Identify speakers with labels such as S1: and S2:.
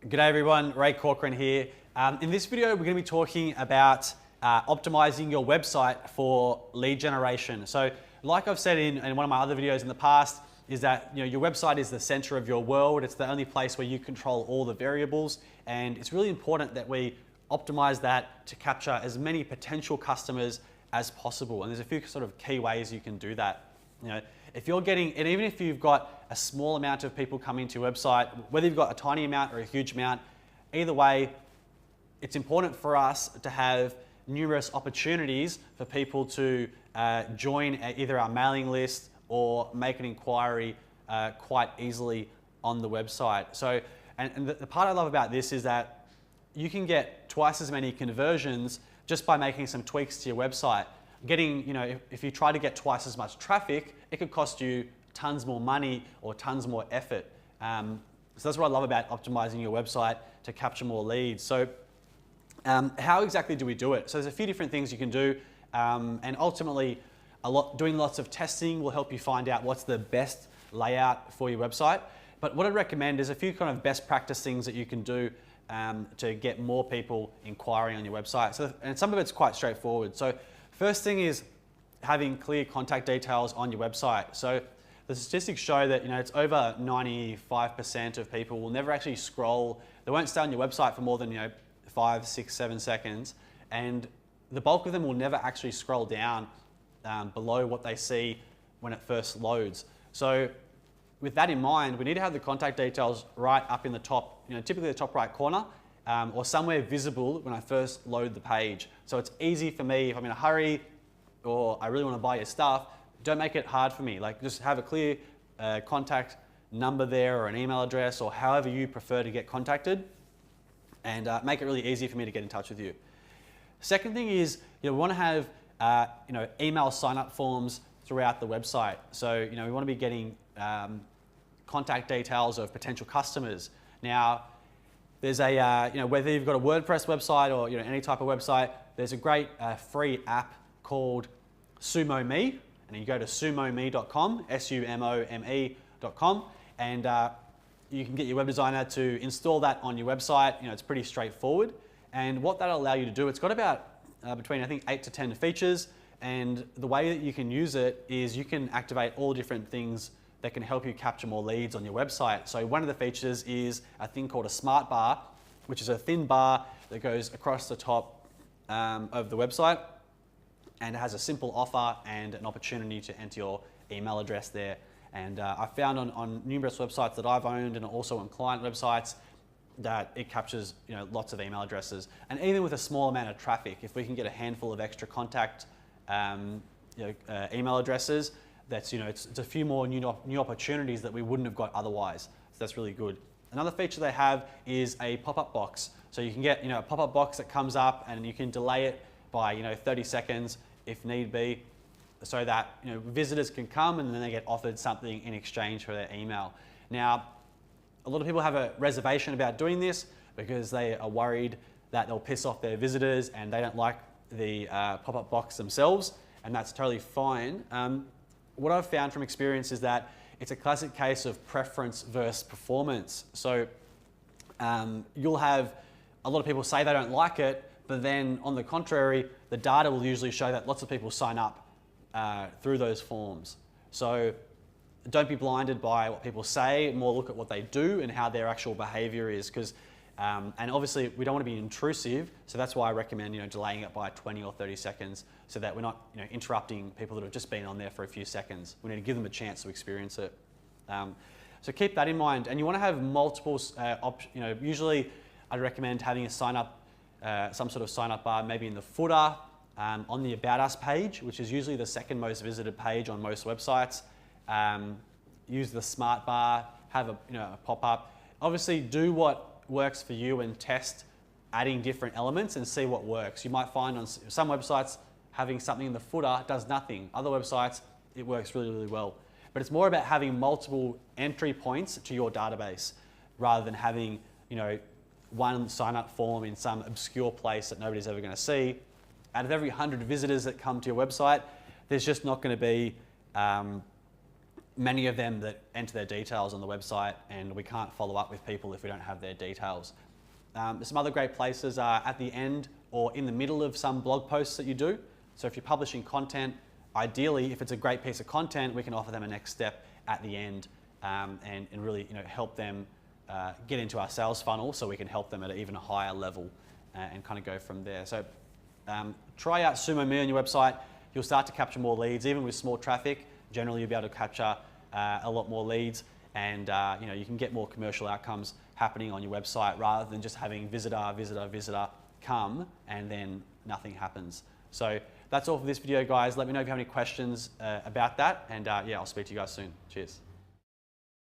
S1: G'day everyone, Ray Corcoran here. In this video, we're going to be talking about optimizing your website for lead generation. So like I've said in one of my other videos in the past, is that your website is the center of your world. It's the only place where you control all the variables. And it's really important that we optimize that to capture as many potential customers as possible. And there's a few sort of key ways you can do that. If you're getting, and even if you've got a small amount of people coming to your website, whether you've got a tiny amount or a huge amount, either way, it's important for us to have numerous opportunities for people to join either our mailing list or make an inquiry quite easily on the website. So, and the part I love about this is that you can get twice as many conversions just by making some tweaks to your website. If you try to get twice as much traffic, it could cost you tons more money or tons more effort. So that's what I love about optimizing your website to capture more leads. So how exactly do we do it? So there's a few different things you can do, and ultimately doing lots of testing will help you find out what's the best layout for your website. But what I'd recommend is a few kind of best practice things that you can do to get more people inquiring on your website. So, and some of it's quite straightforward. So first thing is having clear contact details on your website. So the statistics show that it's over 95% of people will never actually scroll. They won't stay on your website for more than 5, 6, 7 seconds, and the bulk of them will never actually scroll down below what they see when it first loads. So with that in mind, we need to have the contact details right up in the top, typically the top right corner, or somewhere visible when I first load the page. So it's easy for me if I'm in a hurry or I really want to buy your stuff. Don't make it hard for me. Like, just have a clear contact number there, or an email address, or however you prefer to get contacted, and make it really easy for me to get in touch with you. Second thing is, we want to have email sign-up forms throughout the website. So we want to be getting contact details of potential customers. Now, there's whether you've got a WordPress website or any type of website, there's a great free app called SumoMe, and you go to sumome.com, SUMOME.com, and you can get your web designer to install that on your website. It's pretty straightforward, and what that'll allow you to do, it's got about between I think 8 to 10 features, and the way that you can use it is you can activate all different things that can help you capture more leads on your website. So one of the features is a thing called a smart bar, which is a thin bar that goes across the top of the website, and it has a simple offer and an opportunity to enter your email address there. And I found on numerous websites that I've owned, and also on client websites, that it captures lots of email addresses. And even with a small amount of traffic, if we can get a handful of extra contact email addresses, that's it's a few more new opportunities that we wouldn't have got otherwise. So that's really good. Another feature they have is a pop-up box. So you can get a pop-up box that comes up, and you can delay it by 30 seconds if need be, so that visitors can come and then they get offered something in exchange for their email. Now, a lot of people have a reservation about doing this because they are worried that they'll piss off their visitors and they don't like the pop-up box themselves, and that's totally fine. What I've found from experience is that it's a classic case of preference versus performance. So you'll have a lot of people say they don't like it, but then on the contrary, the data will usually show that lots of people sign up through those forms. So don't be blinded by what people say, more look at what they do and how their actual behavior is, because and obviously we don't want to be intrusive, so that's why I recommend delaying it by 20 or 30 seconds, so that we're not interrupting people that have just been on there for a few seconds. We need to give them a chance to experience it. So keep that in mind, and you want to have multiple usually I'd recommend having a sign up, some sort of sign up bar, maybe in the footer, on the About Us page, which is usually the second most visited page on most websites. Use the smart bar, have a pop-up. Obviously do what works for you and test adding different elements and see what works. You might find on some websites having something in the footer does nothing. Other websites, it works really, really well. But it's more about having multiple entry points to your database rather than having one sign-up form in some obscure place that nobody's ever going to see. Out of every 100 visitors that come to your website, there's just not going to be many of them that enter their details on the website, and we can't follow up with people if we don't have their details. Some other great places are at the end or in the middle of some blog posts that you do. So if you're publishing content, ideally, if it's a great piece of content, we can offer them a next step at the end and really help them get into our sales funnel so we can help them at an even higher level and kind of go from there. So try out Sumo Me on your website. You'll start to capture more leads. Even with small traffic, generally you'll be able to capture a lot more leads, and you can get more commercial outcomes happening on your website rather than just having visitor come and then nothing happens. So that's all for this video, guys. Let me know if you have any questions about that, and yeah, I'll speak to you guys soon. Cheers.